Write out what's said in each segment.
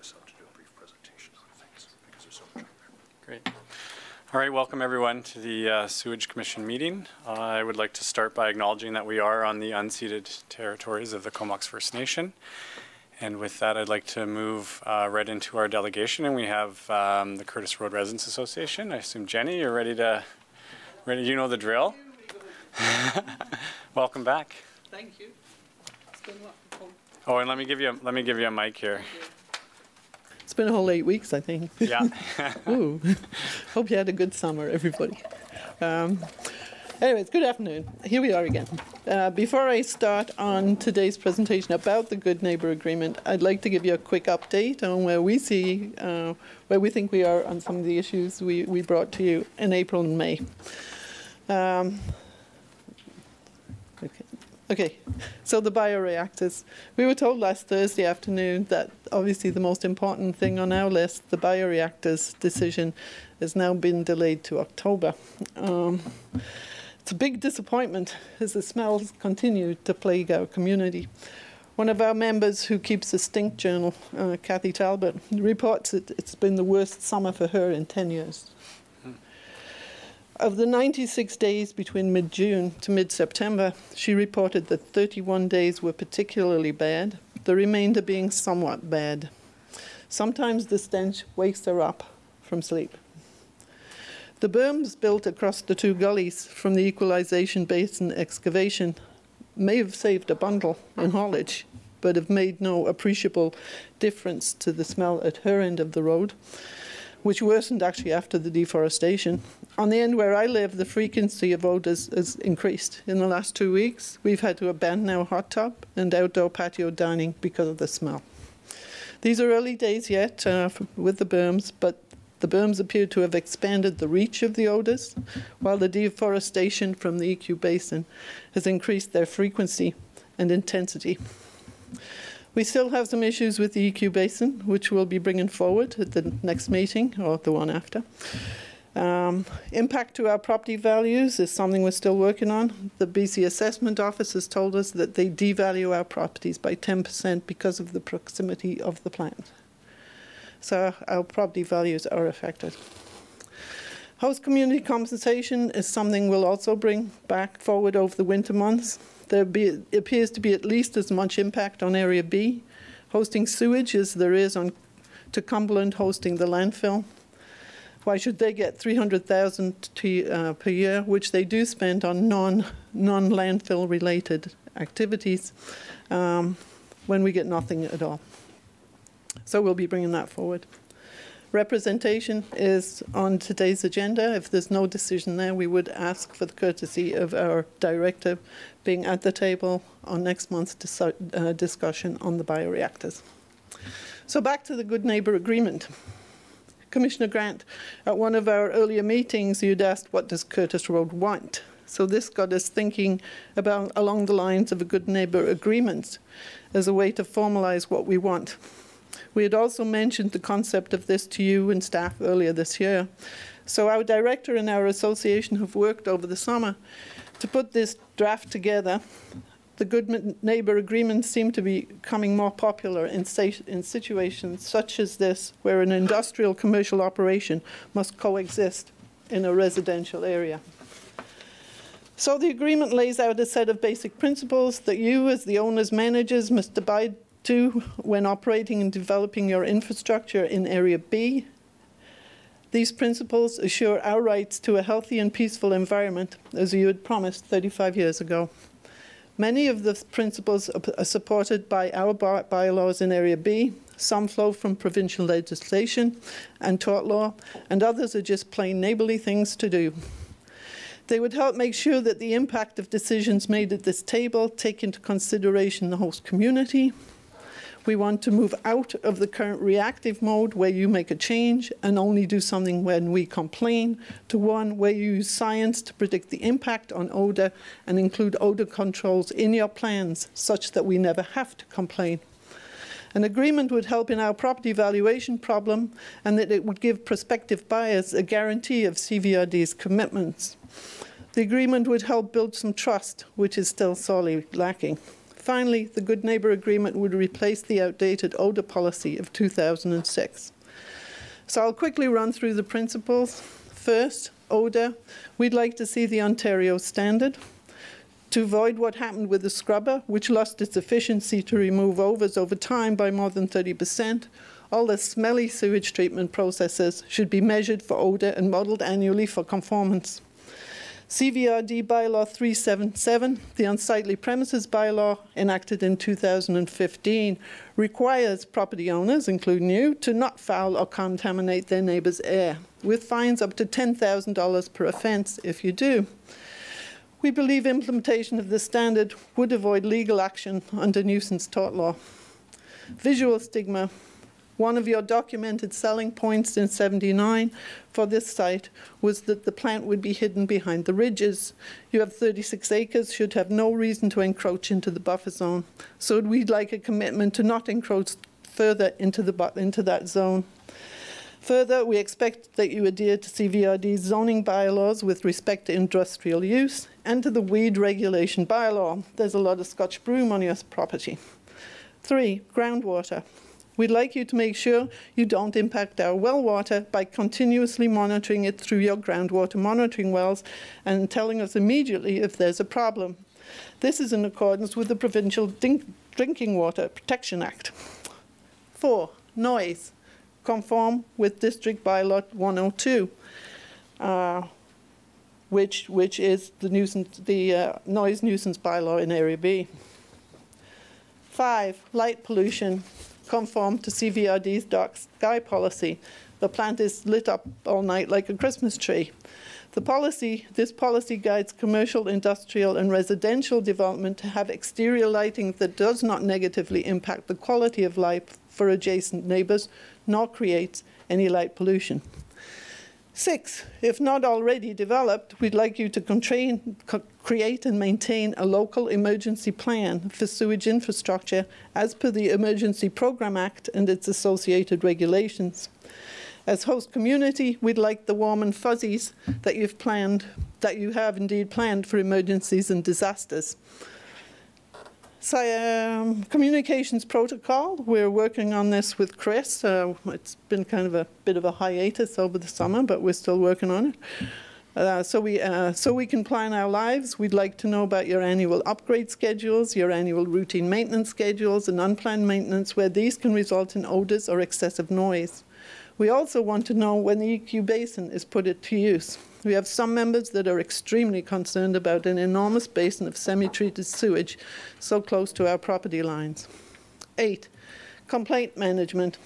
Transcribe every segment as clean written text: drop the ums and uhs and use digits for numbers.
myself to do a brief presentation on things because there's so much out there. Great. All right, welcome everyone to the Sewage Commission meeting. I would like to start by acknowledging that we are on the unceded territories of the Comox First Nation. And with that, I'd like to move right into our delegation. And we have the Curtis Road Residents Association. I assume, Jenny, you're ready? You know the drill? Welcome back. Thank you. It's been what? Oh, and let me give you a mic here. It's been a whole 8 weeks, I think. Yeah. Ooh. Hope you had a good summer, everybody. Anyways, good afternoon. Here we are again. Before I start on today's presentation about the Good Neighbour Agreement, I'd like to give you a quick update on where we think we are on some of the issues we brought to you in April and May. Okay, so the bioreactors. We were told last Thursday afternoon that obviously the most important thing on our list, the bioreactors decision, has now been delayed to October. It's a big disappointment as the smells continue to plague our community. One of our members who keeps a stink journal, Kathy Talbot, reports that it's been the worst summer for her in 10 years. Of the 96 days between mid-June to mid-September, she reported that 31 days were particularly bad, the remainder being somewhat bad. Sometimes the stench wakes her up from sleep. The berms built across the two gullies from the Equalization Basin excavation may have saved a bundle in haulage, but have made no appreciable difference to the smell at her end of the road, which worsened actually after the deforestation. On the end where I live, the frequency of odours has increased. In the last 2 weeks, we've had to abandon our hot tub and outdoor patio dining because of the smell. These are early days yet with the berms, but the berms appear to have expanded the reach of the odours, while the deforestation from the EQ Basin has increased their frequency and intensity. We still have some issues with the EQ Basin, which we'll be bringing forward at the next meeting, or the one after. Impact to our property values is something we're still working on. The BC Assessment Office has told us that they devalue our properties by 10% because of the proximity of the plant. So our property values are affected. Host community compensation is something we'll also bring back forward over the winter months. There appears to be at least as much impact on Area B, hosting sewage as there is on to Cumberland hosting the landfill. Why should they get $300,000 per year, which they do spend on non-landfill related activities, when we get nothing at all? So we'll be bringing that forward. Representation is on today's agenda. If there's no decision there, we would ask for the courtesy of our director being at the table on next month's discussion on the bioreactors. So back to the Good Neighbour Agreement. Commissioner Grant, at one of our earlier meetings, you'd asked, what does Curtis Road want? So this got us thinking about along the lines of a Good Neighbour Agreement as a way to formalise what we want. We had also mentioned the concept of this to you and staff earlier this year. So our director and our association have worked over the summer to put this draft together. The Good Neighbour Agreements seem to be becoming more popular in situations such as this, where an industrial commercial operation must coexist in a residential area. So the agreement lays out a set of basic principles that you, as the owners managers, must abide to when operating and developing your infrastructure in Area B. These principles assure our rights to a healthy and peaceful environment, as you had promised 35 years ago. Many of the principles are supported by our bylaws in Area B. Some flow from provincial legislation and tort law, and others are just plain neighbourly things to do. They would help make sure that the impact of decisions made at this table take into consideration the host community. We want to move out of the current reactive mode where you make a change and only do something when we complain, to one where you use science to predict the impact on odour and include odour controls in your plans such that we never have to complain. An agreement would help in our property valuation problem, and that it would give prospective buyers a guarantee of CVRD's commitments. The agreement would help build some trust, which is still sorely lacking. Finally, the Good Neighbour Agreement would replace the outdated odor policy of 2006. So I'll quickly run through the principles. First, odor. We'd like to see the Ontario standard to avoid what happened with the scrubber, which lost its efficiency to remove odors over time by more than 30%. All the smelly sewage treatment processes should be measured for odor and modelled annually for conformance. CVRD Bylaw 377, the Unsightly Premises Bylaw, enacted in 2015, requires property owners, including you, to not foul or contaminate their neighbour's air, with fines up to $10,000 per offence if you do. We believe implementation of this standard would avoid legal action under nuisance tort law. Visual stigma. One of your documented selling points in '79 for this site was that the plant would be hidden behind the ridges. You have 36 acres, should have no reason to encroach into the buffer zone. So we'd like a commitment to not encroach further into that zone. Further, we expect that you adhere to CVRD's zoning bylaws with respect to industrial use and to the weed regulation bylaw. There's a lot of Scotch broom on your property. 3, groundwater. We'd like you to make sure you don't impact our well water by continuously monitoring it through your groundwater monitoring wells and telling us immediately if there's a problem. This is in accordance with the Provincial Drinking Water Protection Act. 4, noise. Conform with District Bylaw 102, which is the noise nuisance bylaw in Area B. 5, light pollution. Conform to CVRD's dark sky policy. The plant is lit up all night like a Christmas tree. This policy guides commercial, industrial, and residential development to have exterior lighting that does not negatively impact the quality of life for adjacent neighbours, nor creates any light pollution. 6, if not already developed, we'd like you to create and maintain a local emergency plan for sewage infrastructure as per the Emergency Programme Act and its associated regulations. As host community, we'd like the warm and fuzzies that you have indeed planned for emergencies and disasters. So, communications protocol, we're working on this with Chris. It's been kind of a bit of a hiatus over the summer, but we're still working on it. So we can plan our lives. We'd like to know about your annual upgrade schedules, your annual routine maintenance schedules, and unplanned maintenance where these can result in odours or excessive noise. We also want to know when the EQ basin is put to use. We have some members that are extremely concerned about an enormous basin of semi-treated sewage so close to our property lines. 8, complaint management.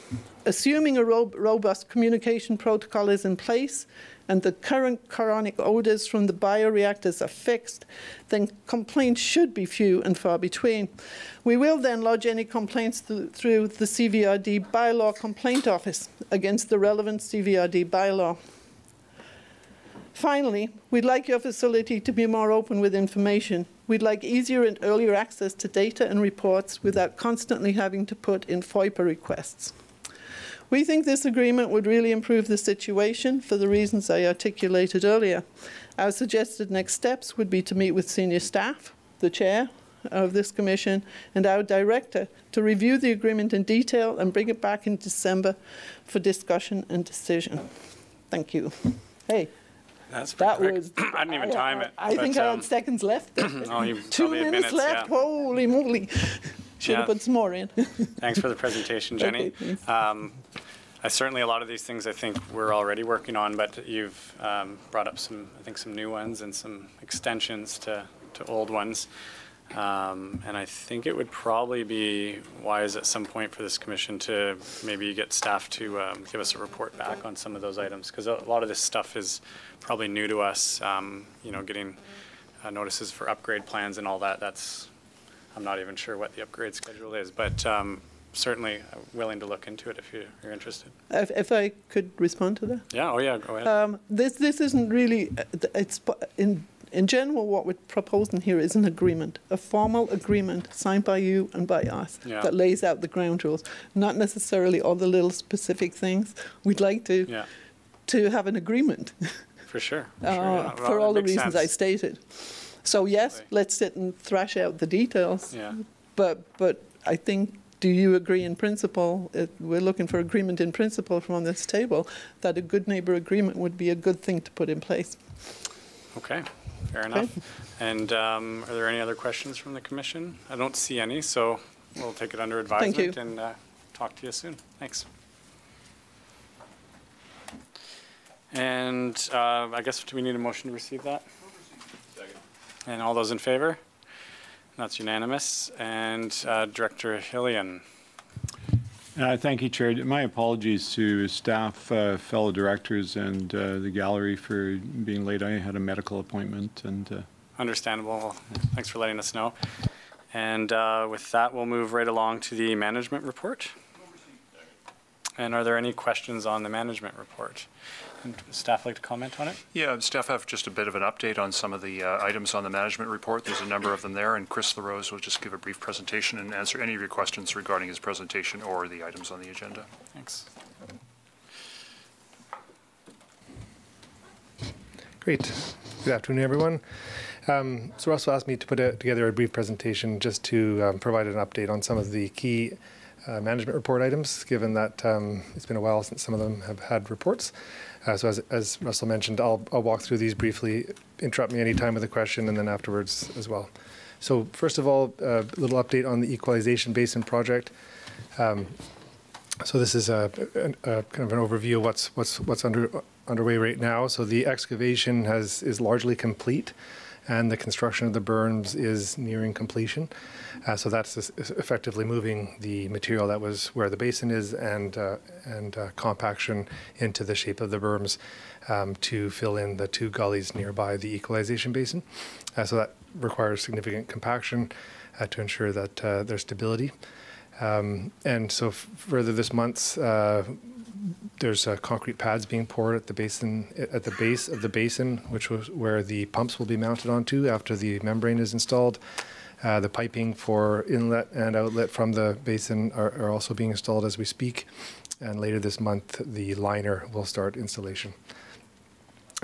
Assuming a robust communication protocol is in place and the current chronic odours from the bioreactors are fixed, then complaints should be few and far between. We will then lodge any complaints through the CVRD bylaw complaint office against the relevant CVRD bylaw. Finally, we'd like your facility to be more open with information. We'd like easier and earlier access to data and reports without constantly having to put in FOIPA requests. We think this agreement would really improve the situation for the reasons I articulated earlier. Our suggested next steps would be to meet with senior staff, the chair of this commission, and our director to review the agreement in detail and bring it back in December for discussion and decision. Thank you. Hey. That was. I didn't even time it. I think I had seconds left. Oh, you 2 minutes left. Yeah. Holy moly! Should have put some more in. Thanks for the presentation, Jenny. Okay, certainly a lot of these things I think we're already working on, but you've brought up some new ones and some extensions to old ones. And I think it would probably be wise at some point for this commission to maybe get staff to give us a report back on some of those items, because a lot of this stuff is probably new to us. Getting notices for upgrade plans and all that. I'm not even sure what the upgrade schedule is, but certainly willing to look into it if you're interested. If I could respond to that? Yeah. Oh yeah. Go ahead. This isn't really. It's in general, what we're proposing here is an agreement, a formal agreement signed by you and by us that lays out the ground rules, not necessarily all the little specific things. We'd like to have an agreement. For sure. For all the reasons I stated. So yes, let's sit and thrash out the details. Yeah. But I think, do you agree in principle, we're looking for agreement in principle from this table, that a good neighbour agreement would be a good thing to put in place? Okay, fair enough. And are there any other questions from the commission? I don't see any, so we'll take it under advisement and talk to you soon. Thanks. And I guess, do we need a motion to receive that? Second. And all those in favor? That's unanimous. And Director Hillian. Thank you, Chair. My apologies to staff, fellow directors, and the gallery for being late. I had a medical appointment. And understandable. Thanks for letting us know. And with that, we'll move right along to the management report. And are there any questions on the management report? And staff like to comment on it? Yeah, staff have just a bit of an update on some of the items on the management report. There's a number of them there, and Chris LaRose will just give a brief presentation and answer any of your questions regarding his presentation or the items on the agenda. Thanks. Great. Good afternoon, everyone. So Russell asked me to put together a brief presentation just to provide an update on some of the key management report items, given that it's been a while since some of them have had reports. So as Russell mentioned, I'll walk through these briefly, interrupt me anytime with a question, and then afterwards as well. So first of all, a little update on the Equalization Basin project. So this is a kind of an overview of what's underway right now. So the excavation is largely complete, and the construction of the berms is nearing completion. So that's effectively moving the material that was where the basin is and compaction into the shape of the berms to fill in the two gullies nearby the Equalization Basin. So that requires significant compaction to ensure that there's stability. And so further this month, there's concrete pads being poured at the basin, at the base of the basin, which was where the pumps will be mounted onto after the membrane is installed. The piping for inlet and outlet from the basin are also being installed as we speak. And later this month, the liner will start installation.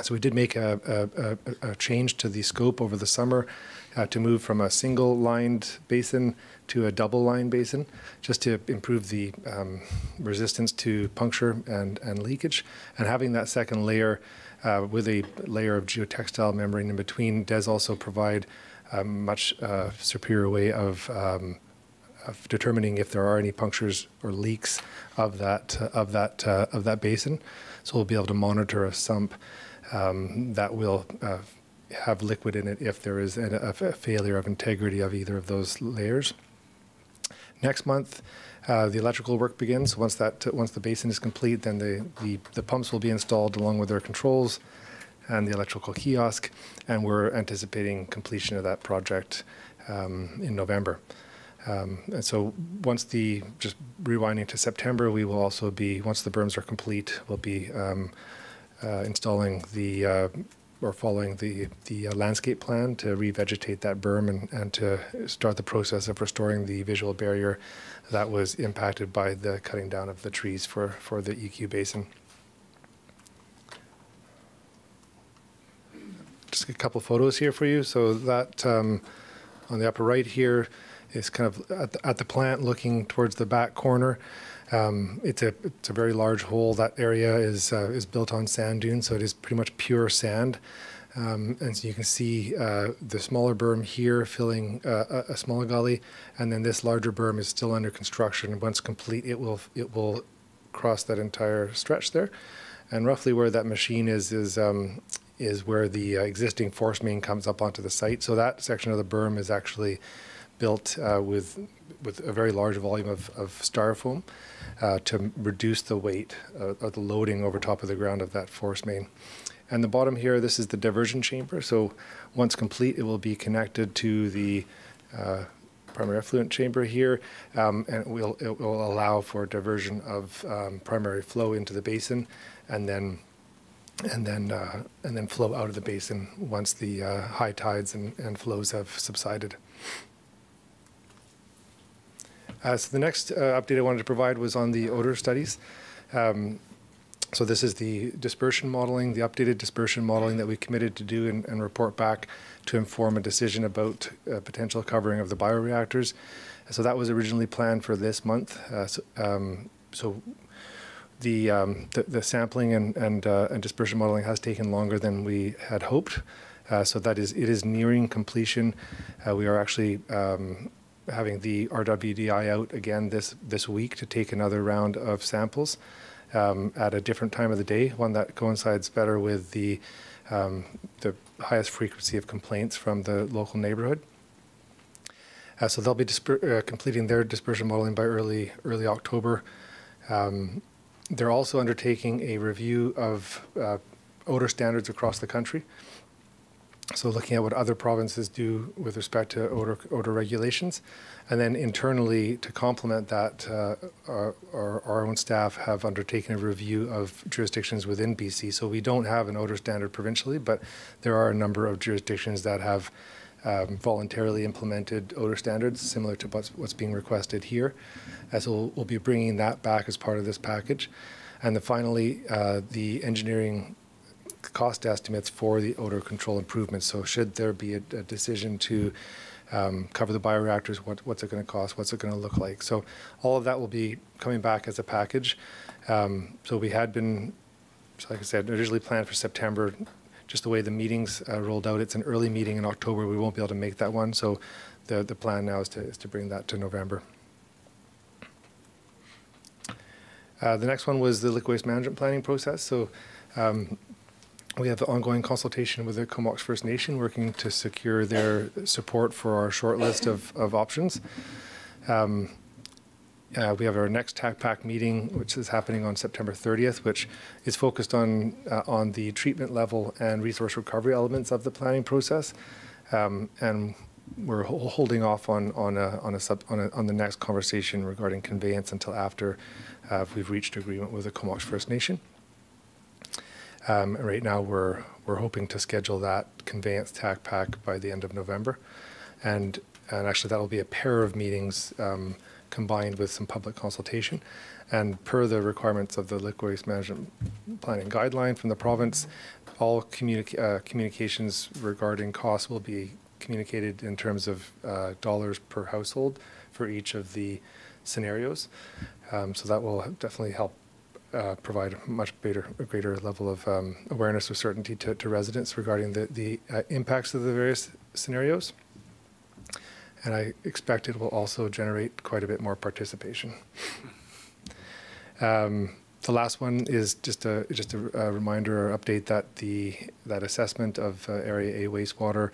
So we did make a change to the scope over the summer to move from a single lined basin to a double line basin, just to improve the resistance to puncture and leakage. And having that second layer with a layer of geotextile membrane in between does also provide a much superior way of determining if there are any punctures or leaks of that basin. So we'll be able to monitor a sump that will have liquid in it if there is a failure of integrity of either of those layers. Next month, the electrical work begins. Once the basin is complete, then the pumps will be installed along with their controls and the electrical kiosk, and we're anticipating completion of that project in November. And so just rewinding to September, we will also be, once the berms are complete, we'll be installing or following the landscape plan to revegetate that berm and to start the process of restoring the visual barrier that was impacted by the cutting down of the trees for the EQ basin. Just a couple photos here for you. So that on the upper right here is kind of at the plant looking towards the back corner. It's a very large hole. That area is built on sand dunes, so it is pretty much pure sand. And so you can see the smaller berm here filling a smaller gully, and then this larger berm is still under construction. Once complete, it will cross that entire stretch there. And roughly where that machine is where the existing force main comes up onto the site. So that section of the berm is actually built with a very large volume of styrofoam to reduce the weight of the loading over top of the ground of that force main. And the bottom here, this is the diversion chamber. So once complete, it will be connected to the primary effluent chamber here, and it will allow for diversion of primary flow into the basin, and then flow out of the basin once the high tides and flows have subsided. So the next update I wanted to provide was on the odor studies. So this is the dispersion modeling, the updated dispersion modeling that we committed to do and report back to inform a decision about potential covering of the bioreactors. So that was originally planned for this month. So the sampling and dispersion modeling has taken longer than we had hoped. So it is nearing completion. We are actually having the RWDI out again this week to take another round of samples at a different time of the day, one that coincides better with the highest frequency of complaints from the local neighborhood. So they'll be completing their dispersion modeling by early October. They're also undertaking a review of odor standards across the country. So looking at what other provinces do with respect to odor regulations. And then internally, to complement that, our own staff have undertaken a review of jurisdictions within BC. So we don't have an odor standard provincially, but there are a number of jurisdictions that have voluntarily implemented odor standards, similar to what's being requested here. So we'll be bringing that back as part of this package. And then finally, the engineering cost estimates for the odor control improvements. So should there be a decision to cover the bioreactors, what's it going to cost, what's it going to look like? So all of that will be coming back as a package. So we had been, like I said, originally planned for September. Just the way the meetings rolled out, it's an early meeting in October. We won't be able to make that one. So the plan now is to bring that to November. The next one was the liquid waste management planning process. So we have the ongoing consultation with the Comox First Nation, working to secure their support for our short list of options. We have our next TAC PAC meeting, which is happening on September 30th, which is focused on the treatment level and resource recovery elements of the planning process. And we're holding off on the next conversation regarding conveyance until after we've reached agreement with the Comox First Nation. Right now, we're hoping to schedule that conveyance TAC PAC by the end of November, and actually that will be a pair of meetings combined with some public consultation. And per the requirements of the liquid waste management planning guideline from the province, all communications regarding costs will be communicated in terms of dollars per household for each of the scenarios. So that will definitely help provide a much greater level of awareness or certainty to residents regarding the impacts of the various scenarios. And I expect it will also generate quite a bit more participation. The last one is just a reminder or update that that assessment of Area A wastewater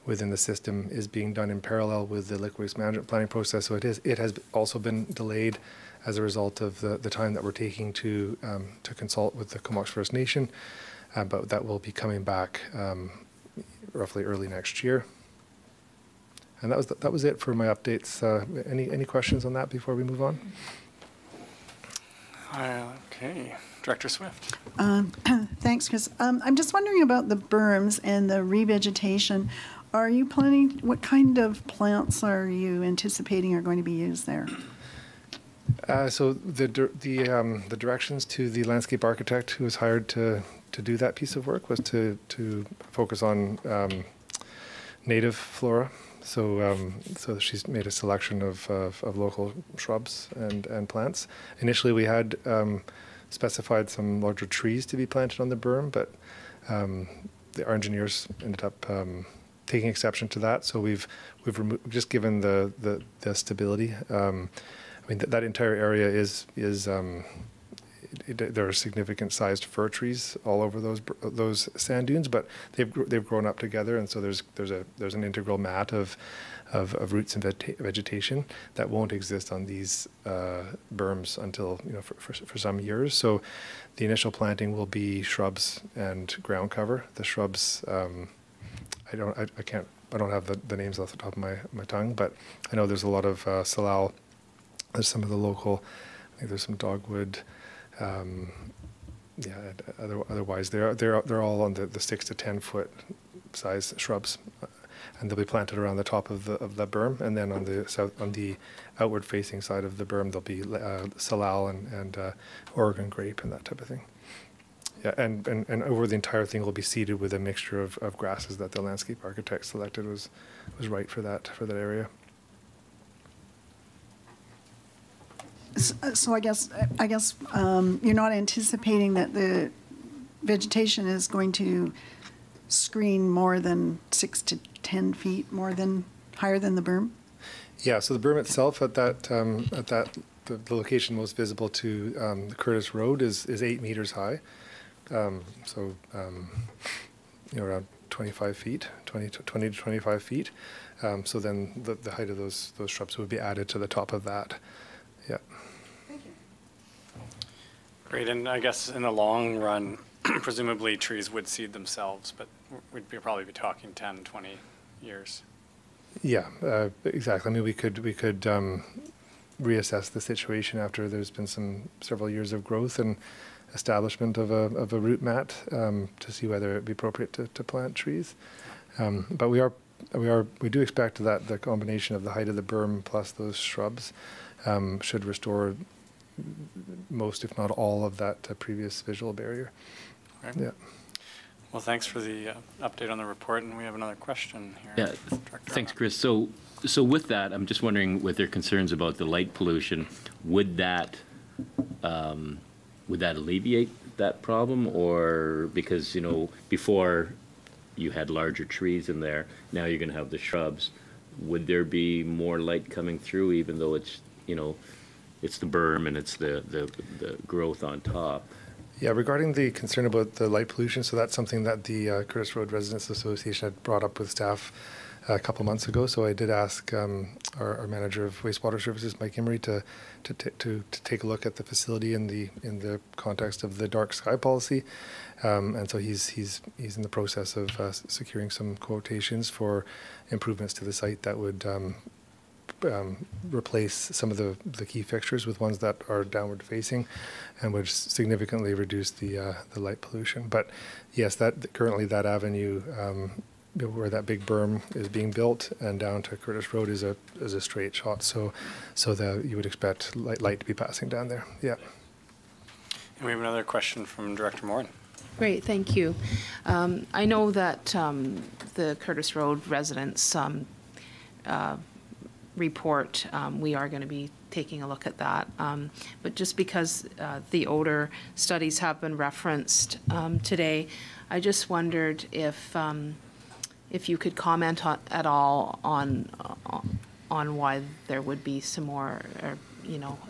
within the system is being done in parallel with the liquid waste management planning process. So it has also been delayed as a result of the time that we're taking to consult with the Comox First Nation, but that will be coming back roughly early next year. And that was it for my updates. Any questions on that before we move on? Okay, Director Swift. Thanks, Chris. I'm just wondering about the berms and the revegetation. Are you planning, what kind of plants are you anticipating are going to be used there? So the directions to the landscape architect who was hired to do that piece of work was to focus on native flora. So she's made a selection of local shrubs and plants. Initially, we had specified some larger trees to be planted on the berm, but our engineers ended up taking exception to that. So we've just given the stability. I mean that entire area is there are significant sized fir trees all over those sand dunes, but they've grown up together, and so there's an integral mat of roots and vegetation that won't exist on these berms until for some years. So the initial planting will be shrubs and ground cover. The shrubs, I don't have the names off the top of my tongue, but I know there's a lot of salal. There's some of the local. I think there's some dogwood. Otherwise they're all on the 6 to 10 foot size shrubs, and they'll be planted around the top of the berm, and then on the outward facing side of the berm there'll be salal and Oregon grape and that type of thing. Yeah, and over the entire thing will be seeded with a mixture of grasses that the landscape architect selected was right for that area. So I guess you're not anticipating that the vegetation is going to screen more than 6 to 10 feet higher than the berm? Yeah, so the berm itself at the location most visible to the Curtis Road is 8 meters high. Around 25 feet, 20 to 25 feet. So then the height of those shrubs would be added to the top of that. Yeah. Thank you. Great, and I guess in the long run, presumably trees would seed themselves, but we'd probably be talking 10, 20 years. Yeah, exactly. I mean, we could reassess the situation after there's been several years of growth and establishment of a root mat to see whether it'd be appropriate to plant trees. But we do expect that the combination of the height of the berm plus those shrubs should restore most, if not all, of that previous visual barrier. Okay. Yeah. Well, thanks for the update on the report, and we have another question here. Yeah, thanks, Chris. So with that, I'm just wondering, with their concerns about the light pollution, would that alleviate that problem, or because before you had larger trees in there, now you're going to have the shrubs? Would there be more light coming through, even though it's it's the berm and it's the growth on top? Yeah, regarding the concern about the light pollution, so that's something that the Curtis Road Residents Association had brought up with staff a couple months ago. So I did ask our manager of wastewater services, Mike Emery, to take a look at the facility in the context of the dark sky policy, and so he's in the process of securing some quotations for improvements to the site that would replace some of the key fixtures with ones that are downward facing, and would significantly reduce the light pollution. But yes, currently that avenue where that big berm is being built and down to Curtis Road is a straight shot. So that you would expect light to be passing down there. Yeah. And we have another question from Director Morin. Great, thank you. I know that the Curtis Road residents report, we are going to be taking a look at that. But just because the odor studies have been referenced today, I just wondered if you could comment at all on why there would be some more,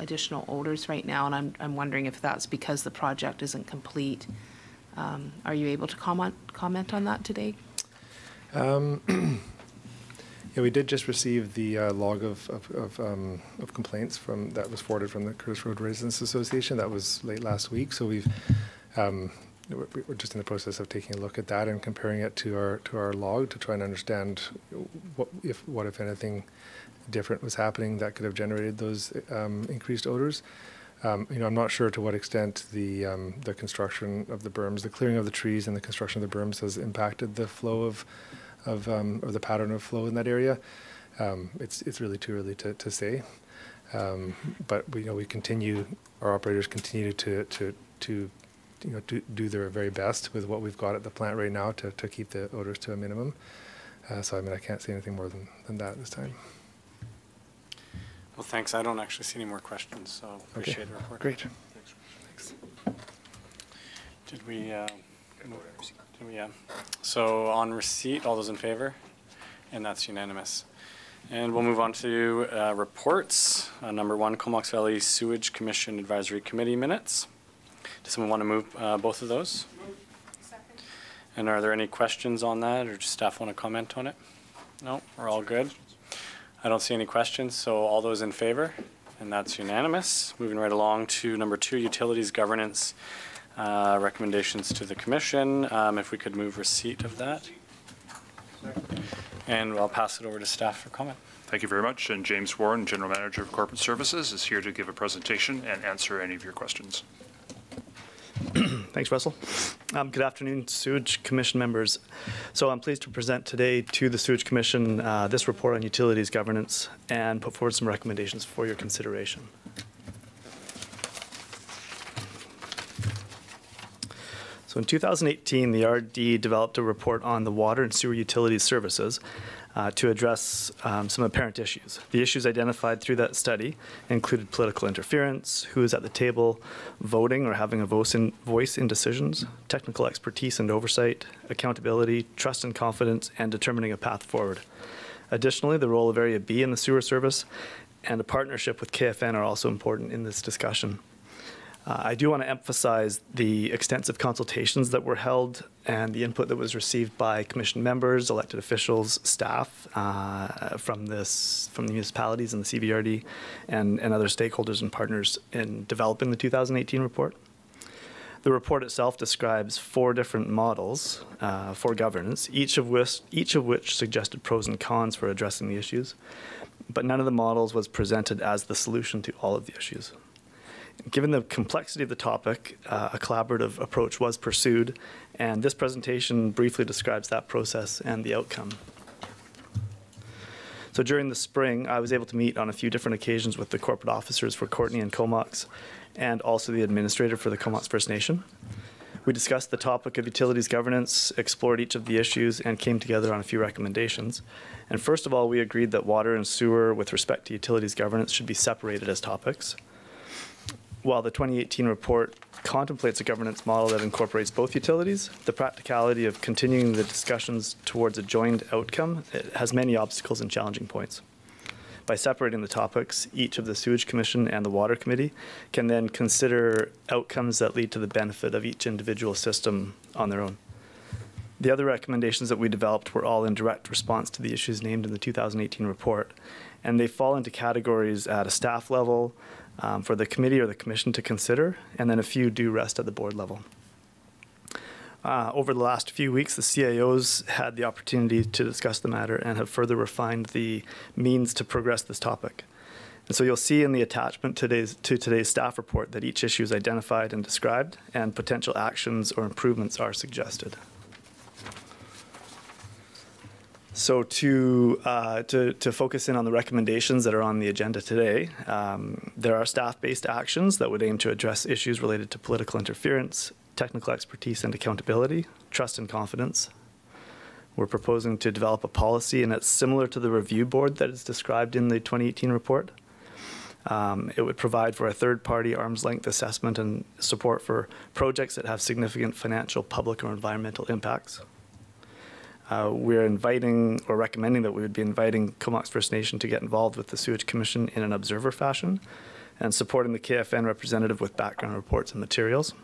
additional odors right now, and I'm wondering if that's because the project isn't complete. Are you able to comment on that today? Yeah, we did just receive the log of complaints that was forwarded from the Curtis Road Residents Association. That was late last week, so we're just in the process of taking a look at that and comparing it to our log to try and understand what if anything different was happening that could have generated those increased odors. I'm not sure to what extent the construction of the berms, the clearing of the trees, and the construction of the berms has impacted the flow of or the pattern of flow in that area. It's really too early to say. But our operators continue to do their very best with what we've got at the plant right now to keep the odors to a minimum. So I can't say anything more than that at this time. Well, thanks. I don't actually see any more questions, so appreciate the report. Great. Thanks. Did we? So on receipt, all those in favor? And that's unanimous. And we'll move on to reports. Number 1, Comox Valley Sewage Commission Advisory Committee minutes. Does someone want to move both of those? Second. And are there any questions on that, or does staff want to comment on it? No, we're all good. I don't see any questions, so all those in favor? And that's unanimous. Moving right along to number 2, Utilities Governance. Recommendations to the Commission. If we could move receipt of that. And I'll pass it over to staff for comment. Thank you very much. And James Warren, General Manager of Corporate Services, is here to give a presentation and answer any of your questions. Thanks, Russell. Good afternoon, Sewage Commission members. So I'm pleased to present today to the Sewage Commission this report on utilities governance and put forward some recommendations for your consideration. So in 2018, the RD developed a report on the water and sewer utilities services. to address some apparent issues. The issues identified through that study included political interference, who is at the table voting or having a voice in decisions, technical expertise and oversight, accountability, trust and confidence, and determining a path forward. Additionally, the role of Area B in the sewer service and a partnership with KFN are also important in this discussion. I do want to emphasize the extensive consultations that were held and the input that was received by commission members, elected officials, staff from the municipalities and the CVRD and other stakeholders and partners in developing the 2018 report. The report itself describes 4 different models for governance, each of which suggested pros and cons for addressing the issues, but none of the models was presented as the solution to all of the issues. Given the complexity of the topic, a collaborative approach was pursued, and this presentation briefly describes that process and the outcome. So during the spring, I was able to meet on a few different occasions with the corporate officers for Courtenay and Comox, and also the administrator for the Comox First Nation. We discussed the topic of utilities governance, explored each of the issues, and came together on a few recommendations. And first of all, we agreed that water and sewer with respect to utilities governance should be separated as topics. While the 2018 report contemplates a governance model that incorporates both utilities, the practicality of continuing the discussions towards a joined outcome has many obstacles and challenging points. By separating the topics, each of the Sewage Commission and the Water Committee can then consider outcomes that lead to the benefit of each individual system on their own. The other recommendations that we developed were all in direct response to the issues named in the 2018 report, and they fall into categories at a staff level, for the committee or the commission to consider, and then a few do rest at the board level. Over the last few weeks, the CIOs had the opportunity to discuss the matter and have further refined the means to progress this topic. And so you'll see in the attachment to today's staff report that each issue is identified and described, and potential actions or improvements are suggested. So to focus in on the recommendations that are on the agenda today, there are staff-based actions that would aim to address issues related to political interference, technical expertise and accountability, trust and confidence. We're proposing to develop a policy, and it's similar to the review board that is described in the 2018 report. It would provide for a third-party arm's-length assessment and support for projects that have significant financial, public, or environmental impacts. We're inviting or recommending that we would be inviting Comox First Nation to get involved with the Sewage Commission in an observer fashion and supporting the KFN representative with background reports and materials.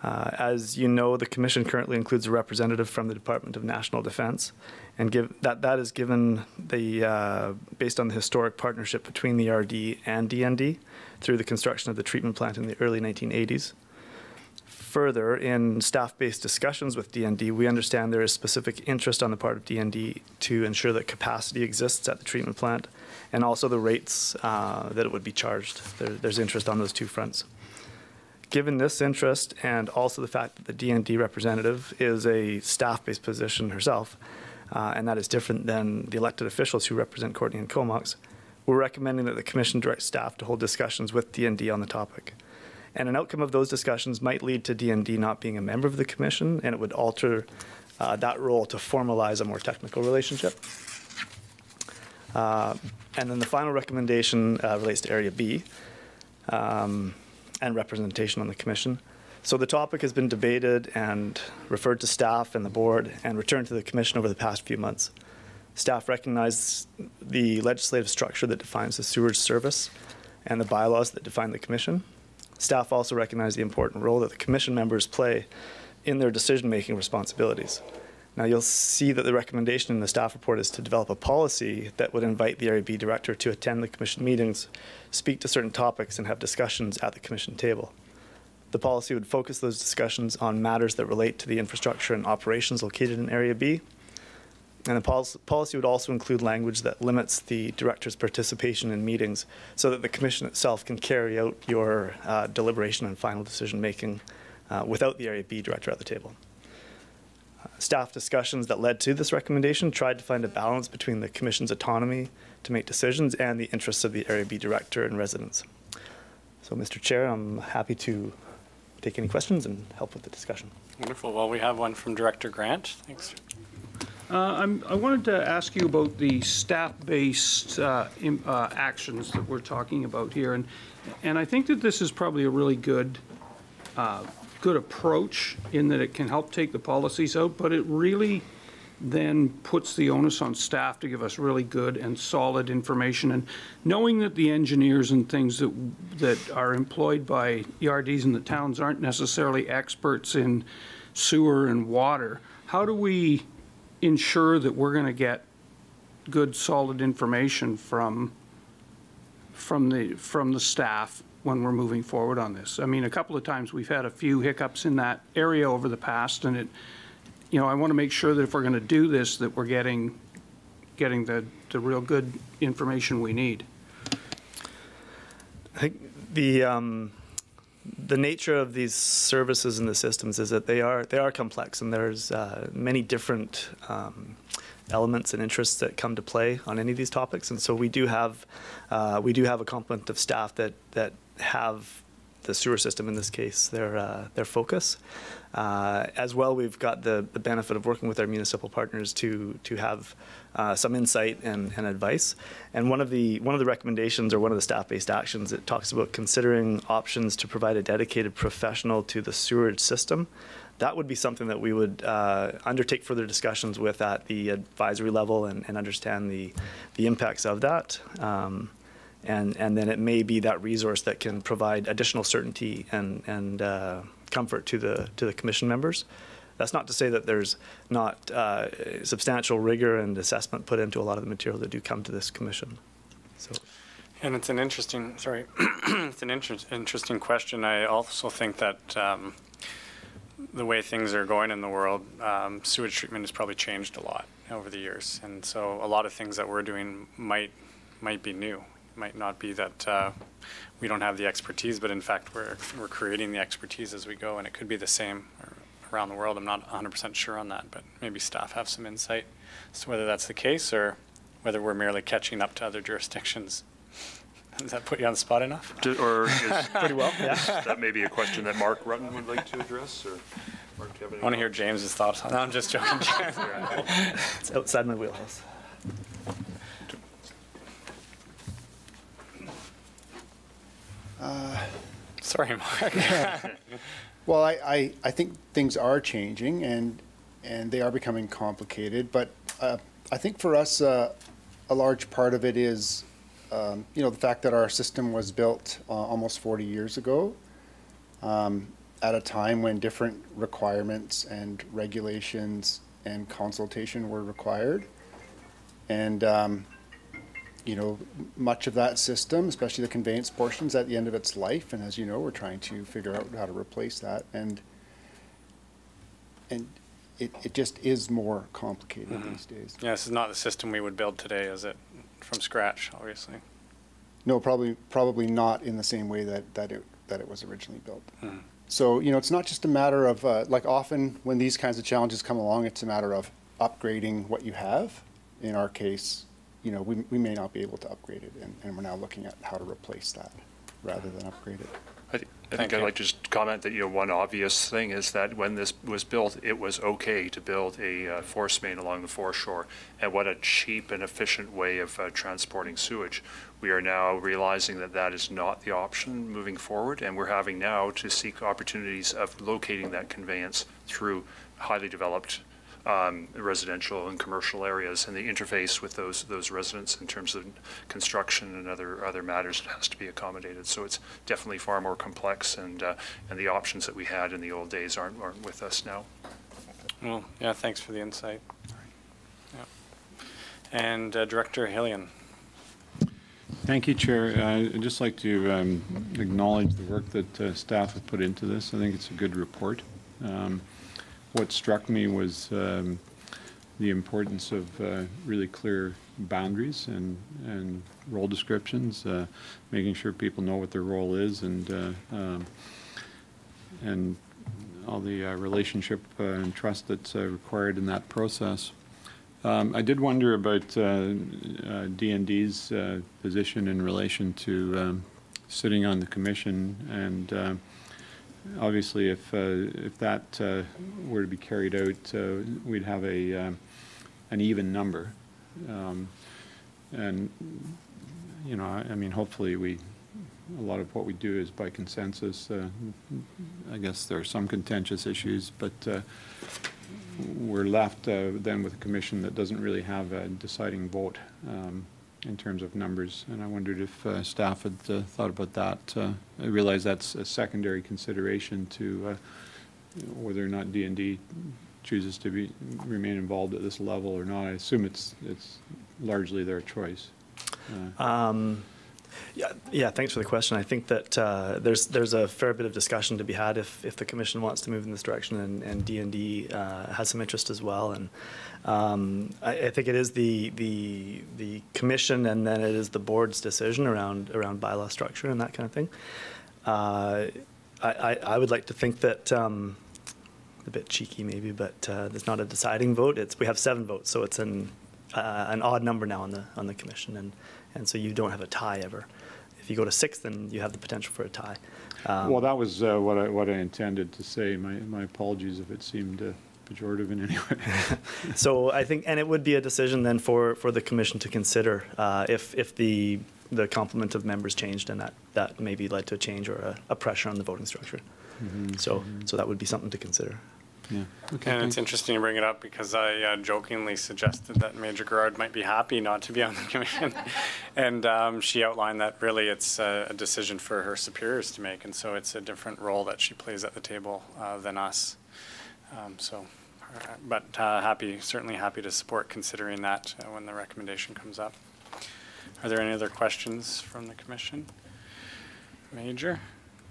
As you know, the Commission currently includes a representative from the Department of National Defense, and that is given based on the historic partnership between the RD and DND through the construction of the treatment plant in the early 1980s. Further, in staff-based discussions with DND, we understand there is specific interest on the part of DND to ensure that capacity exists at the treatment plant, and also the rates that it would be charged. There's interest on those 2 fronts. Given this interest, and also the fact that the DND representative is a staff-based position herself, and that is different than the elected officials who represent Courtenay and Comox, we're recommending that the Commission direct staff to hold discussions with DND on the topic. And an outcome of those discussions might lead to DND not being a member of the Commission, and it would alter that role to formalize a more technical relationship. And then the final recommendation relates to Area B and representation on the Commission. So the topic has been debated and referred to staff and the board and returned to the Commission over the past few months. Staff recognize the legislative structure that defines the sewage service and the bylaws that define the Commission. Staff also recognize the important role that the Commission members play in their decision-making responsibilities. Now, you'll see that the recommendation in the staff report is to develop a policy that would invite the Area B director to attend the Commission meetings, speak to certain topics, and have discussions at the Commission table. The policy would focus those discussions on matters that relate to the infrastructure and operations located in Area B. And the policy would also include language that limits the director's participation in meetings so that the Commission itself can carry out your deliberation and final decision-making without the Area B director at the table. Staff discussions that led to this recommendation tried to find a balance between the Commission's autonomy to make decisions and the interests of the Area B director and residents. So, Mr. Chair, I'm happy to take any questions and help with the discussion. Wonderful. Well, we have one from Director Grant. Thanks. I wanted to ask you about the staff-based actions that we're talking about here, and I think that this is probably a really good approach in that it can help take the policies out, but it really then puts the onus on staff to give us really good and solid information. And knowing that the engineers and things that are employed by ERDs in the towns aren't necessarily experts in sewer and water, how do we ensure that we're going to get good, solid information from the staff when we're moving forward on this? I mean, a couple of times we've had a few hiccups in that area over the past, and I want to make sure that if we're going to do this, that we're getting the real good information we need. I think the nature of these services and the systems is that they are complex, and there's many different elements and interests that come to play on any of these topics. And so we do have a complement of staff that have the sewer system, in this case, their focus. As well, we've got the benefit of working with our municipal partners to have some insight and advice. And one of the recommendations, or one of the staff-based actions, it talks about considering options to provide a dedicated professional to the sewerage system. That would be something that we would undertake further discussions with at the advisory level and understand the impacts of that. And then it may be that resource that can provide additional certainty and comfort to the commission members. That's not to say that there's not substantial rigor and assessment put into a lot of the material that do come to this commission. So. And it's an interesting, it's an interesting question. I also think that the way things are going in the world, sewage treatment has probably changed a lot over the years. And so a lot of things that we're doing might be new. It might not be that we don't have the expertise, but in fact we're creating the expertise as we go, and it could be the same around the world. I'm not 100% sure on that, but maybe staff have some insight as to whether that's the case or whether we're merely catching up to other jurisdictions. Does that put you on the spot enough? Or is, Pretty well, yeah. That may be a question that Mark Rutten would like to address, or Mark, do you have any? I want to hear James's thoughts on that. No, I'm just joking. It's outside my wheelhouse. Sorry, Mark. Well, I think things are changing and they are becoming complicated, but I think for us a large part of it is the fact that our system was built almost 40 years ago at a time when different requirements and regulations and consultation were required. And much of that system, especially the conveyance portions, at the end of its life, and as you know, we're trying to figure out how to replace that, and it just is more complicated these days. Yeah, this is not the system we would build today, is it? From scratch, obviously. No, probably not in the same way that it was originally built. So it's not just a matter of like often when these kinds of challenges come along, it's a matter of upgrading what you have. In our case, we may not be able to upgrade it, and we're now looking at how to replace that rather than upgrade it. I think I'd like to just comment that one obvious thing is that when this was built, it was okay to build a force main along the foreshore, and what a cheap and efficient way of transporting sewage. We are now realizing that that is not the option moving forward, and we're having now to seek opportunities of locating that conveyance through highly developed residential and commercial areas, and the interface with those residents in terms of construction and other matters has to be accommodated. So it's definitely far more complex, and the options that we had in the old days aren't with us now. Well, yeah, thanks for the insight. Yeah. And Director Hillian. Thank you, Chair. I'd just like to acknowledge the work that staff have put into this. I think it's a good report. What struck me was the importance of really clear boundaries and role descriptions, making sure people know what their role is, and all the relationship and trust that's required in that process. I did wonder about D&D's position in relation to sitting on the commission, and obviously if that were to be carried out, we'd have a an even number. And, you know, I mean, hopefully a lot of what we do is by consensus. I guess there are some contentious issues, but we're left then with a commission that doesn't really have a deciding vote in terms of numbers. And I wondered if staff had thought about that. I realize that's a secondary consideration to whether or not D&D chooses to remain involved at this level or not. I assume it's largely their choice. Yeah, thanks for the question. I think that there's a fair bit of discussion to be had if the commission wants to move in this direction, and D&D has some interest as well. And I think it is the commission, and then it is the board's decision around bylaw structure and that kind of thing. I would like to think that a bit cheeky maybe, but there's not a deciding vote. We have 7 votes, so it's an odd number now on the commission, and so you don't have a tie ever. If you go to 6, then you have the potential for a tie. Well, that was what I intended to say. My apologies if it seemed pejorative in any way. So I think, and it would be a decision then for the commission to consider if the complement of members changed, and that maybe led to a change or a pressure on the voting structure. Mm-hmm. So that would be something to consider. Yeah. Okay, and it's interesting to bring it up because I jokingly suggested that Major Gerard might be happy not to be on the commission. And she outlined that really it's a decision for her superiors to make, and so it's a different role that she plays at the table than us. But certainly happy to support considering that when the recommendation comes up. Are there any other questions from the commission? Major?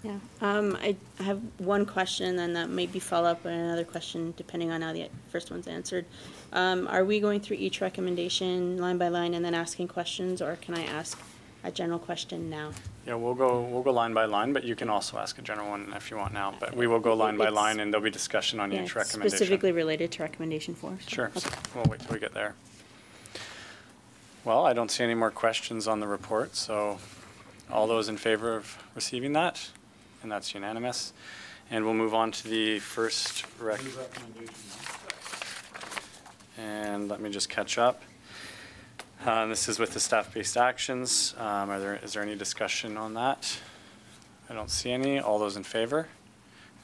Yeah, I have one question, and then that may be follow up with another question, depending on how the first one's answered. Are we going through each recommendation line by line and then asking questions, or can I ask a general question now? Yeah, we'll go line by line, but you can also ask a general one if you want now. But we will go line by line, and there'll be discussion on each recommendation. Specifically related to recommendation 4. So. Sure. Okay. We'll wait till we get there. Well, I don't see any more questions on the report, so all those in favor of receiving that? And that's unanimous. And we'll move on to the first recommendation. And let me just catch up. This is with the staff-based actions. Is there any discussion on that? I don't see any. All those in favor?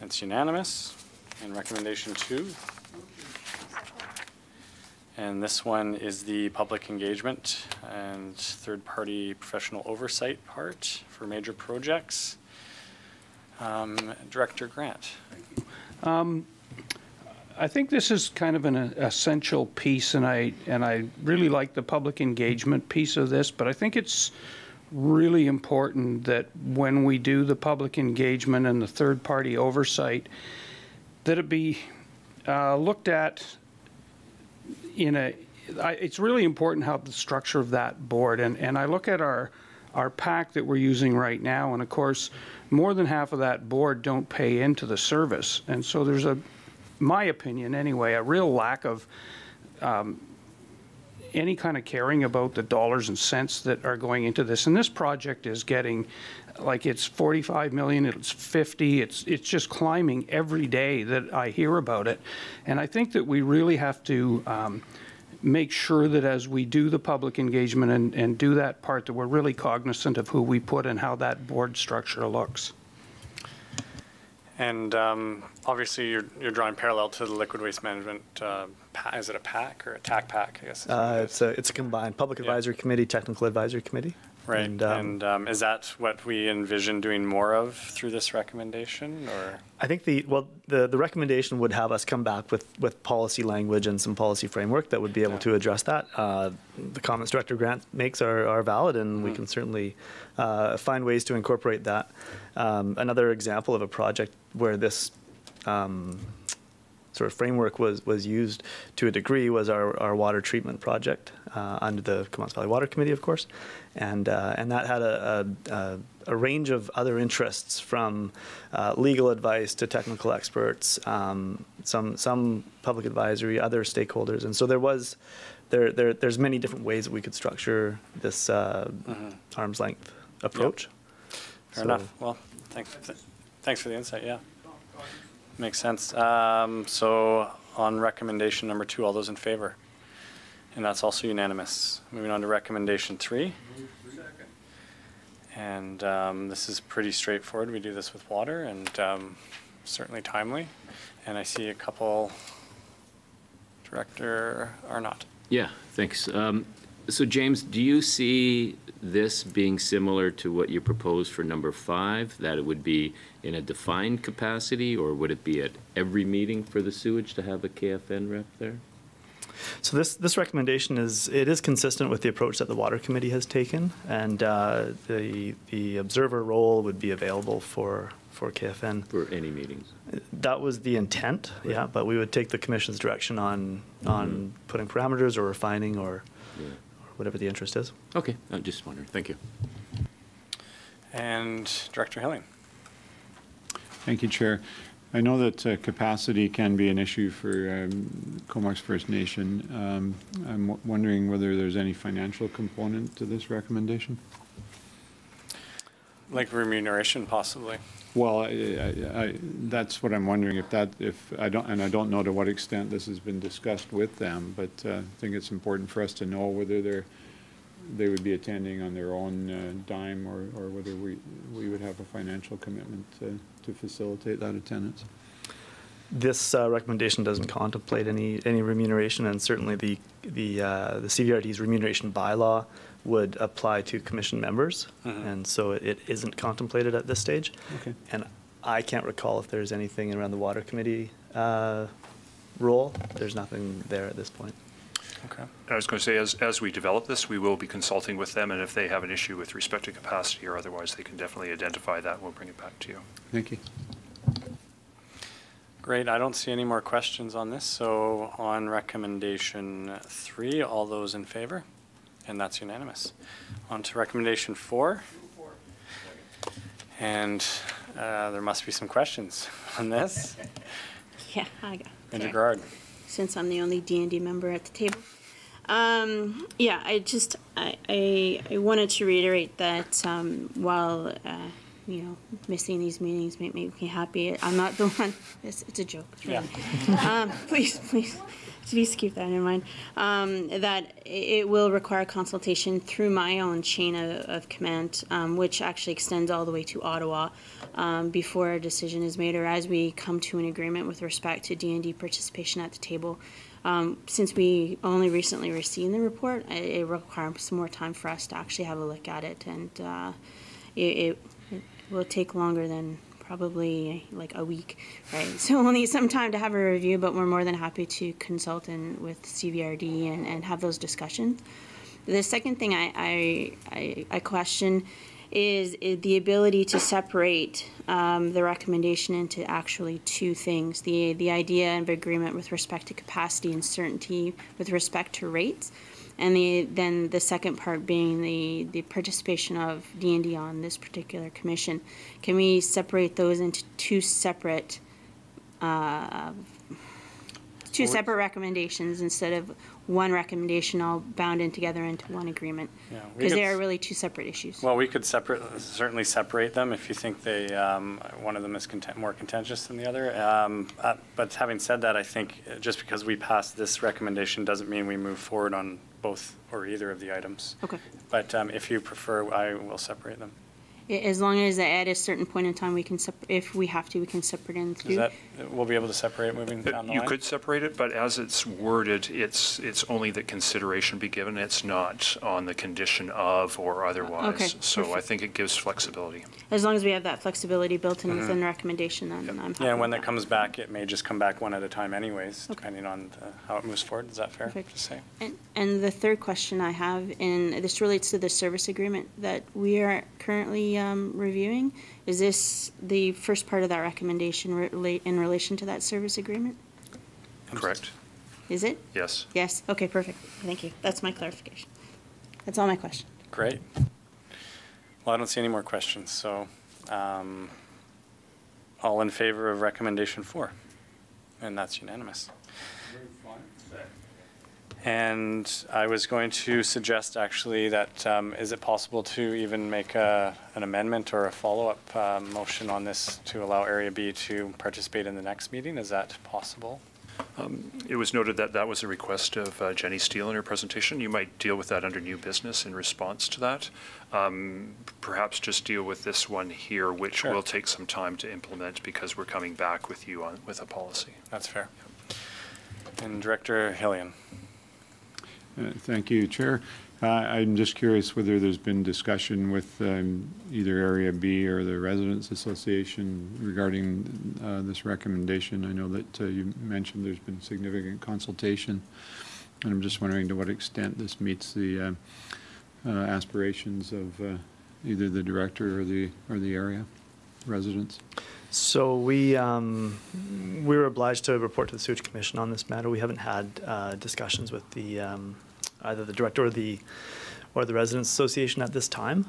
It's unanimous. And recommendation 2. And this one is the public engagement and third-party professional oversight part for major projects. Director Grant. I think this is kind of an essential piece, and I really like the public engagement piece of this, but I think it's really important that when we do the public engagement and the third-party oversight, that it be looked at it's really important how the structure of that board, and I look at our PAC that we're using right now, and of course, more than half of that board don't pay into the service. And so there's my opinion anyway, a real lack of any kind of caring about the dollars and cents that are going into this. And this project is getting, like, it's 45 million, it's 50, it's just climbing every day that I hear about it. And I think that we really have to make sure that as we do the public engagement and do that part, that we're really cognizant of who we put and how that board structure looks. And obviously you're drawing parallel to the liquid waste management, is it a PAC or a TAC PAC, I guess? It's a combined Public Advisory Committee, Technical Advisory Committee. Right, and is that what we envision doing more of through this recommendation, or? I think the recommendation would have us come back with policy language and some policy framework that would be able to address that. The comments Director Grant makes are valid, and we can certainly find ways to incorporate that. Another example of a project where this sort of framework was used to a degree was our water treatment project under the Comox Valley Water Committee, of course, and that had a range of other interests, from legal advice to technical experts, some public advisory, other stakeholders, and so there's many different ways that we could structure this arm's length approach. Yep. Fair enough. Well, thanks for the insight. Yeah. Makes sense. So on recommendation number 2, all those in favor? And that's also unanimous. Moving on to recommendation 3. And this is pretty straightforward. We do this with water and certainly timely. And I see a couple, Director Arnott. Yeah, thanks. So James, do you see this being similar to what you proposed for number 5, that it would be in a defined capacity, or would it be at every meeting for the sewage to have a KFN rep there? So this recommendation is consistent with the approach that the Water Committee has taken, and the observer role would be available for KFN. For any meetings? That was the intent, yeah, but we would take the Commission's direction on putting parameters or refining or whatever the interest is. Okay, I'm just wondering. Thank you. And Director Hilling. Thank you, Chair. I know that capacity can be an issue for Comox First Nation. I'm wondering whether there's any financial component to this recommendation? Like remuneration, possibly. Well, that's what I'm wondering, if I don't know to what extent this has been discussed with them, but I think it's important for us to know whether they would be attending on their own dime, or whether we would have a financial commitment to facilitate that attendance. This recommendation doesn't contemplate any remuneration, and certainly the CVRD's remuneration bylaw would apply to Commission members, and so it isn't contemplated at this stage. Okay. And I can't recall if there's anything around the Water Committee role. There's nothing there at this point. Okay. I was going to say, as we develop this, we will be consulting with them, and if they have an issue with respect to capacity or otherwise, they can definitely identify that, and we'll bring it back to you. Thank you. Great. I don't see any more questions on this. So on recommendation 3, all those in favor? And that's unanimous. On to recommendation 4. And there must be some questions on this. Yeah, I got Major Gerard. Since I'm the only D&D member at the table. Yeah, I wanted to reiterate that while you know, missing these meetings make me happy, I'm not the one. It's a joke. Really. Yeah. Please keep that in mind. That it will require consultation through my own chain of command, which actually extends all the way to Ottawa, before a decision is made or as we come to an agreement with respect to D&D participation at the table. Since we only recently received the report, it requires some more time for us to actually have a look at it, and it will take longer than probably like a week, right? So we'll need some time to have a review, but we're more than happy to consult with CVRD and have those discussions. The second thing I question is the ability to separate the recommendation into actually 2 things. The idea of agreement with respect to capacity and certainty with respect to rates, and then the second part being the participation of D&D on this particular commission. Can we separate those into 2 separate recommendations instead of one recommendation all bound in together into one agreement? Because they are really 2 separate issues. Well, we could certainly separate them if you think one of them is more contentious than the other. But having said that, I think just because we passed this recommendation doesn't mean we move forward on both or either of the items. Okay. But if you prefer, I will separate them. As long as at a certain point in time we can, if we have to, we can separate it into. We'll be able to separate moving down the line? You could separate it, but as it's worded, it's only that consideration be given. It's not on the condition of or otherwise. Okay, so perfect. I think it gives flexibility. As long as we have that flexibility built in within the recommendation, then I'm happy. Yeah, and when with that comes back, it may just come back one at a time anyways, Okay. depending on how it moves forward. Is that fair Perfect. to say? And the third question I have, and this relates to the service agreement that we are currently reviewing. Is this the first part of that recommendation in relation to that service agreement? Correct. Is it? Yes. Yes. Okay, perfect. Thank you. That's my clarification. That's all my question. Great. Well, I don't see any more questions, so all in favor of recommendation 4? And that's unanimous. And I was going to suggest actually that is it possible to even make an amendment or a follow-up motion on this to allow Area B to participate in the next meeting? Is that possible? It was noted that that was a request of Jenny Steele in her presentation. You might deal with that under new business in response to that. Perhaps just deal with this one here, which will take some time to implement because we're coming back with you with a policy. That's fair. And Director Hillian. Thank you, Chair. I'm just curious whether there's been discussion with either Area B or the Residents Association regarding this recommendation. I know that you mentioned there's been significant consultation, and I'm just wondering to what extent this meets the aspirations of either the director or the area residents. So we were obliged to report to the Sewage Commission on this matter. We haven't had discussions with the either the director or the Residents Association at this time.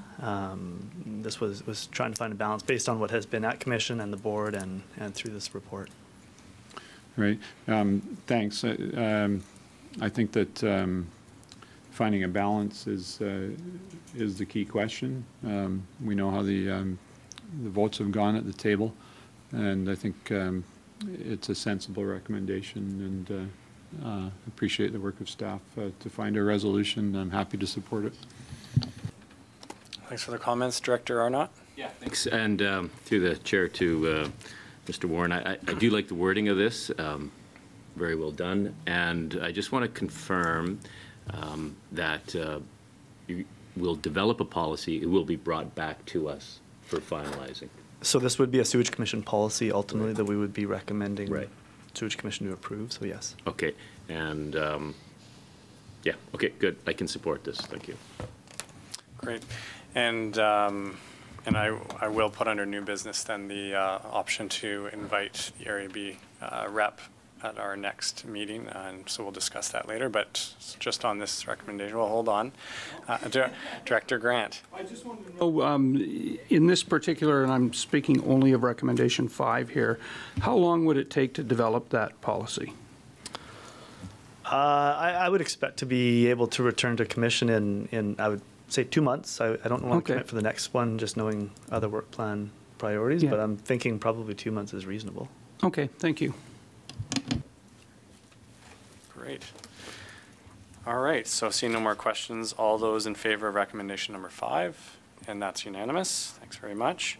This was trying to find a balance based on what has been at Commission and the board and through this report. Right. Thanks. I think that finding a balance is the key question. We know how the votes have gone at the table, and I think it's a sensible recommendation, and appreciate the work of staff to find a resolution. I'm happy to support it. Thanks for the comments. Director Arnott? Yeah, thanks. And through the chair to Mr. Warren, I do like the wording of this. Very well done. And I just want to confirm that you will develop a policy. It will be brought back to us for finalizing. So this would be a Sewage Commission policy ultimately that we would be recommending Sewage Commission to approve, so yes. Okay, and yeah, okay, good. I can support this. Thank you. Great. And I will put under new business then the option to invite the Area B rep at our next meeting, and so we'll discuss that later, but just on this recommendation, we'll hold on. Director Grant. I just wanted to know, in this particular, and I'm speaking only of recommendation 5 here, how long would it take to develop that policy? I would expect to be able to return to Commission in I would say 2 months. I don't want to commit for the next one, just knowing other work plan priorities, but I'm thinking probably 2 months is reasonable. Okay, thank you. Great. All right, so seeing no more questions, all those in favor of recommendation number 5, and that's unanimous. Thanks very much.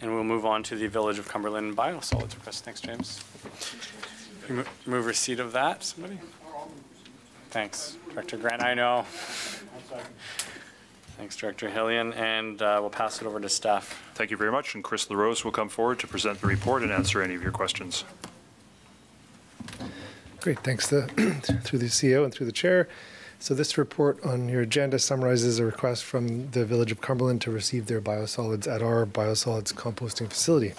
And we'll move on to the Village of Cumberland biosolids request. Thanks, James. You move receipt of that, somebody? Thanks, Director Grant. I know. Thanks, Director Hillian, and we'll pass it over to staff. Thank you very much, and Chris LaRose will come forward to present the report and answer any of your questions. Great, thanks through the CEO and through the chair. So this report on your agenda summarizes a request from the Village of Cumberland to receive their biosolids at our biosolids composting facility.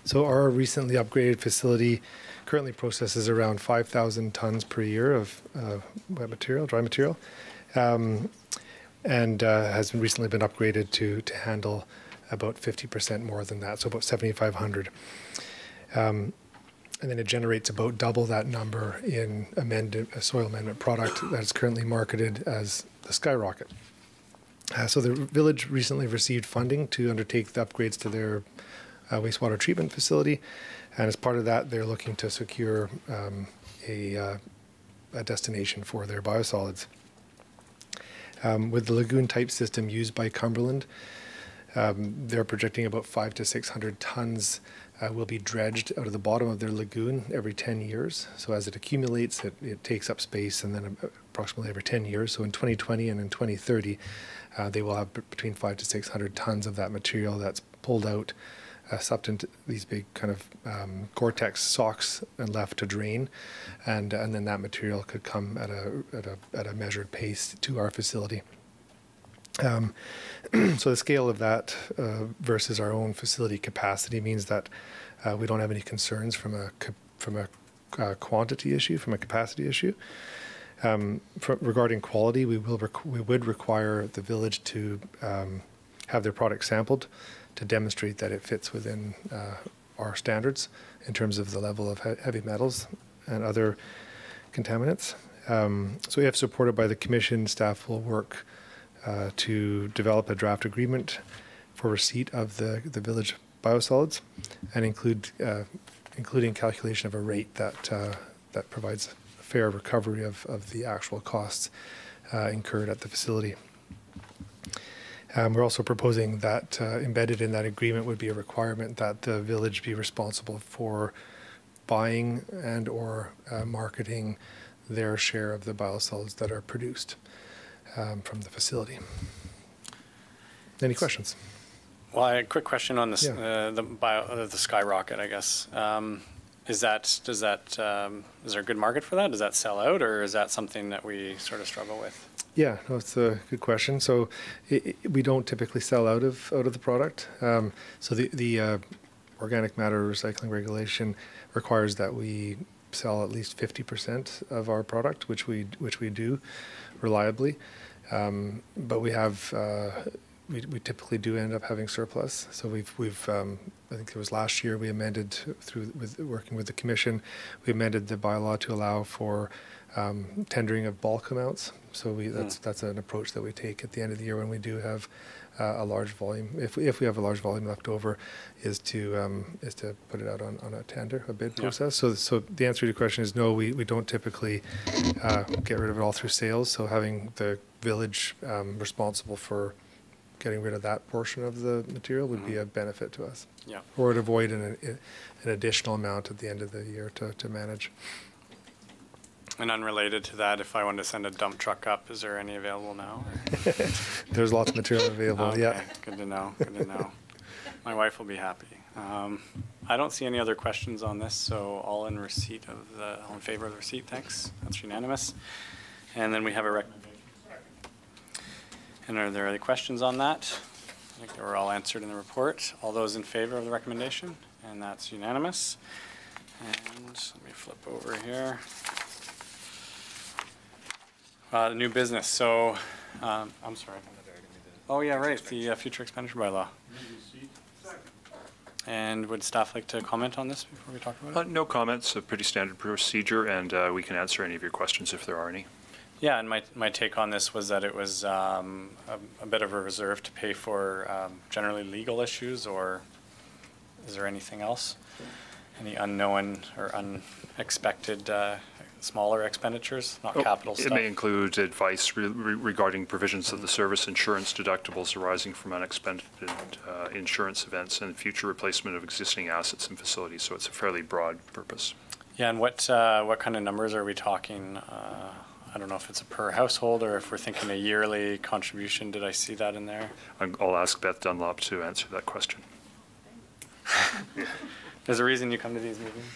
So our recently upgraded facility currently processes around 5,000 tons per year of wet material, dry material, and has recently been upgraded to handle about 50% more than that, so about 7,500. And then it generates about double that number in a soil amendment product that is currently marketed as the Skyrocket. So the village recently received funding to undertake the upgrades to their wastewater treatment facility, and as part of that, they're looking to secure a destination for their biosolids. With the lagoon type system used by Cumberland, they're projecting about 500 to 600 tons will be dredged out of the bottom of their lagoon every 10 years. So as it accumulates, it takes up space, and then approximately every 10 years. So in 2020 and in 2030, they will have between 500 to 600 tons of that material that's pulled out, sucked into these big kind of Gore-Tex socks and left to drain, and then that material could come at a measured pace to our facility. So the scale of that versus our own facility capacity means that we don't have any concerns from a quantity issue, from a capacity issue. Regarding quality, we would require the village to have their product sampled to demonstrate that it fits within our standards in terms of the level of heavy metals and other contaminants. So if supported by the Commission, staff will work to develop a draft agreement for receipt of the village biosolids, and including calculation of a rate that that provides a fair recovery of the actual costs incurred at the facility. We're also proposing that embedded in that agreement would be a requirement that the village be responsible for buying and or marketing their share of the biosolids that are produced from the facility. Any questions? Well, a quick question on this, Yeah. the skyrocket, I guess. Is there a good market for that? Does that sell out, or is that something that we sort of struggle with? Yeah, no, it's a good question. So we don't typically sell out of the product. So the organic matter recycling regulation requires that we sell at least 50% of our product, which we do reliably. But we have we typically do end up having surplus. So we've I think it was last year we amended working with the commission, we amended the bylaw to allow for tendering of bulk amounts. So that's an approach that we take at the end of the year when we do have a large volume. If we have a large volume left over, is to put it out on a tender, a bid process. So the answer to your question is no. We don't typically get rid of it all through sales. So having the village responsible for getting rid of that portion of the material would be a benefit to us. Yeah. Or would avoid an additional amount at the end of the year to manage. And unrelated to that, if I wanted to send a dump truck up, is there any available now? There's lots of material available, Okay, yeah. good to know, good to know. My wife will be happy. I don't see any other questions on this, so all in favor of the receipt, thanks. That's unanimous. And then we have a recommendation. And are there any questions on that? I think they were all answered in the report. All those in favor of the recommendation? And that's unanimous. And let me flip over here. The new business. So, I'm sorry. Oh yeah, right. The future expenditure bylaw. And would staff like to comment on this before we talk about it? No comments. A pretty standard procedure, and we can answer any of your questions if there are any. Yeah, and my take on this was that it was a bit of a reserve to pay for generally legal issues, or is there anything else? Any unknown or unexpected smaller expenditures, not capital stuff? It may include advice regarding provisions of the service insurance deductibles arising from unexpected insurance events and future replacement of existing assets and facilities. So it's a fairly broad purpose. Yeah, and what kind of numbers are we talking? I don't know if it's a per household or if we're thinking a yearly contribution. Did I see that in there? I'll ask Beth Dunlop to answer that question. There's a reason you come to these meetings.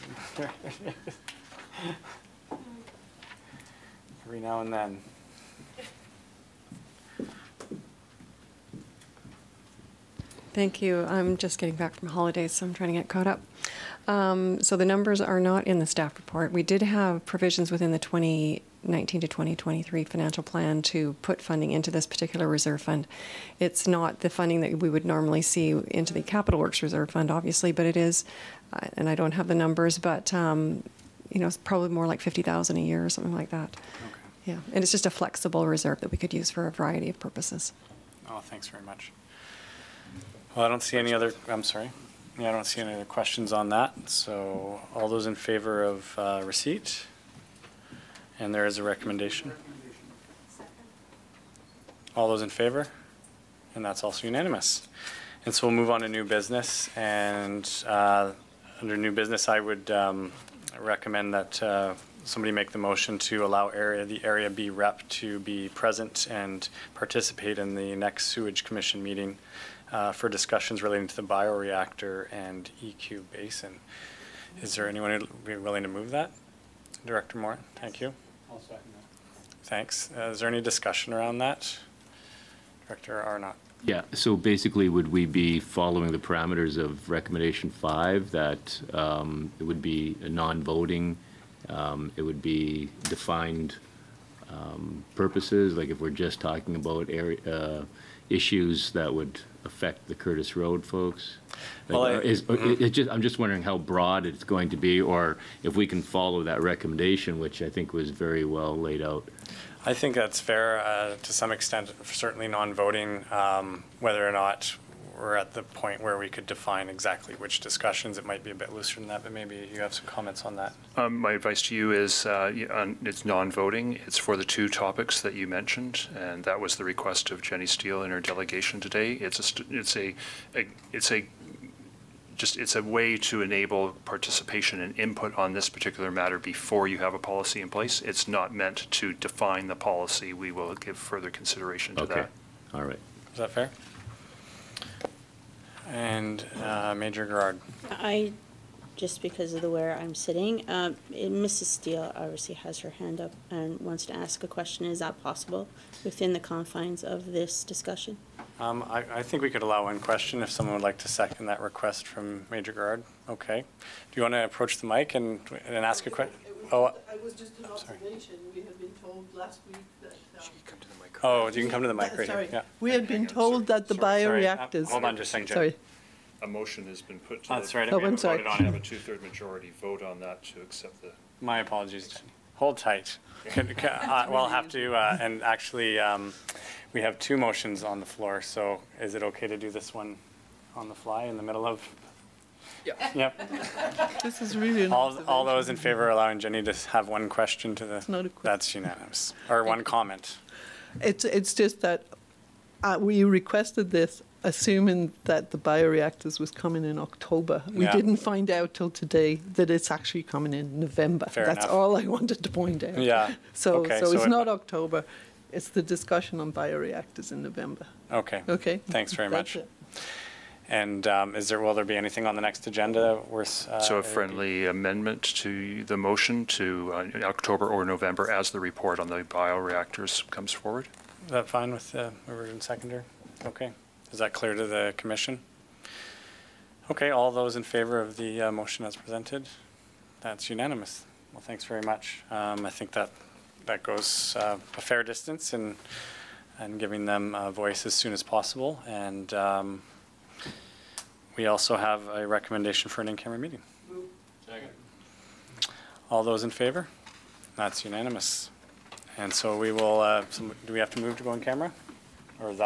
Every now and then. Thank you. I'm just getting back from holidays, so I'm trying to get caught up. So the numbers are not in the staff report. We did have provisions within the 2019 to 2023 financial plan to put funding into this particular reserve fund. It's not the funding that we would normally see into the Capital Works Reserve Fund, obviously, but it is, and I don't have the numbers, but you know, it's probably more like $50,000 a year or something like that. Okay. Yeah, and it's just a flexible reserve that we could use for a variety of purposes. Oh, thanks very much. Well, I don't see any other, I'm sorry. Yeah, I don't see any other questions on that. So all those in favor of receipt? And there is a recommendation. All those in favor? And that's also unanimous. And so we'll move on to new business. And under new business, I would recommend that somebody make the motion to allow the Area B rep to be present and participate in the next Sewage Commission meeting for discussions relating to the bioreactor and EQ Basin. Is there anyone who'd be willing to move that? Director Moore, thank you. I'll second that. Thanks. Is there any discussion around that? Director Arnott. Yeah, so basically would we be following the parameters of recommendation 5 that it would be a non-voting, it would be defined purposes, like if we're just talking about issues that would affect the Curtis Road folks? Like, Well, I'm just wondering how broad it's going to be, or if we can follow that recommendation, which I think was very well laid out. I think that's fair to some extent, certainly non-voting, whether or not we're at the point where we could define exactly which discussions. It might be a bit looser than that, but maybe you have some comments on that. My advice to you is it's non-voting. It's for the 2 topics that you mentioned, and that was the request of Jenny Steele in her delegation today. It's a way to enable participation and input on this particular matter before you have a policy in place. It's not meant to define the policy. We will give further consideration to that. All right. Is that fair? And Major Gerard. Just because of the where I'm sitting, Mrs. Steele obviously has her hand up and wants to ask a question. Is that possible within the confines of this discussion? I think we could allow one question if someone would like to second that request from Major Gerard. Okay. Do you want to approach the mic and ask a question? It was just an observation. We had been told last week that... Oh, you can come to the mic right sorry. here. Yeah. We had been told that the bioreactors... Hold on just a second, Jen. Sorry. A motion has been put to That's right. I'm sorry. voted on it. Have a 2/3 majority vote on that to accept the... My apologies. Hold tight. We'll have to, and actually, we have 2 motions on the floor, so is it okay to do this one on the fly in the middle of? Yeah. Yep. This is really an all those in favor of allowing Jenny to have one question to the... It's not a question. That's unanimous. Or one comment. It's just that we requested this assuming that the bioreactors was coming in October. We didn't find out till today that it's actually coming in November. That's all I wanted to point out. Yeah. So okay, it's not October. It's the discussion on bioreactors in November. Okay. Okay. Thanks very much. It. And will there be anything on the next agenda worth? So a friendly amendment to the motion to October or November as the report on the bioreactors comes forward? Is that fine with the mover and seconder? Okay. Is that clear to the commission? Okay, all those in favor of the motion as presented? That's unanimous. Well, thanks very much. I think that goes a fair distance in giving them a voice as soon as possible. And we also have a recommendation for an in-camera meeting. Second. All those in favor? That's unanimous. And so we will, do we have to move to go in camera? Or is that